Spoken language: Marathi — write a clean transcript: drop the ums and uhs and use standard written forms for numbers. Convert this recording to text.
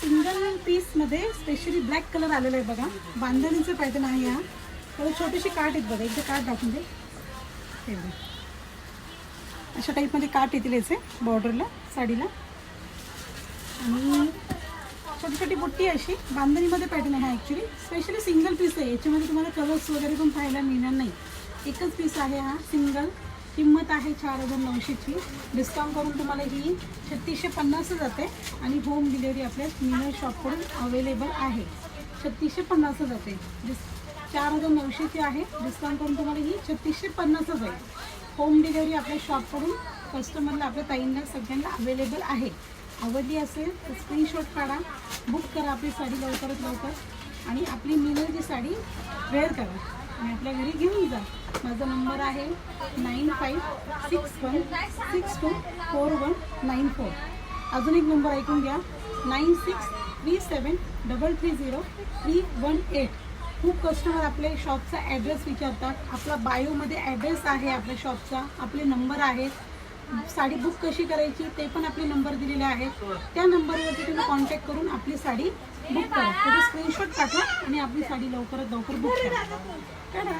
सिंगल पीसमध्ये स्पेशली ब्लॅक कलर आलेला आहे बघा. बांधणीचं पॅटर्न आहे हा. तर छोटीशी काठ आहेत बघा. एकदा काठ दाखवून दे. हे बघा अशा टाईपमध्ये काठ येतील याचे बॉर्डरला साडीला. आणि छोटी छोटी बुट्टी अशी बांधणीमध्ये पॅटर्न आहे. ॲक्च्युली स्पेशली सिंगल पीस आहे. याच्यामध्ये तुम्हाला कलर्स वगैरे पण पाहायला मिळणार नाही. एकच पीस आहे हा सिंगल. किंमत आहे 4900ची. डिस्काउंट करून तुम्हाला ही 3650 जाते. आणि होम डिलेवरी आपल्या मिनल शॉपकडून अवेलेबल आहे. 3650 जाते. 4900ची आहे. डिस्काउंट करून तुम्हाला ही 3650 जाईल. होम डिलेवरी आपल्या शॉपकडून कस्टमरला आपल्या ताईंना सगळ्यांना अवेलेबल आहे. आवडली असेल तर स्क्रीनशॉट काढा, बुक करा आपली साडी लवकरात लवकर आणि आपली मिनलची साडी वेअर करा आणि आपल्या घरी घेऊन जा. माझा नंबर आहे 9561624194. अजून एक नंबर ऐकून घ्या 9637330318. खूप कस्टमर आपल्या शॉपचा ॲड्रेस विचारतात. आपला बायोमध्ये ॲड्रेस आहे आपल्या शॉपचा, आपले नंबर आहेत. साडी बुक कशी करायची ते पण आपले नंबर दिलेले आहेत. त्या नंबरवरती तुम्ही कॉन्टॅक्ट करून आपली साडी बुक करा. त्याचा स्क्रीनशॉट पाठवा आणि आपली साडी लवकरात लवकर बुक करा.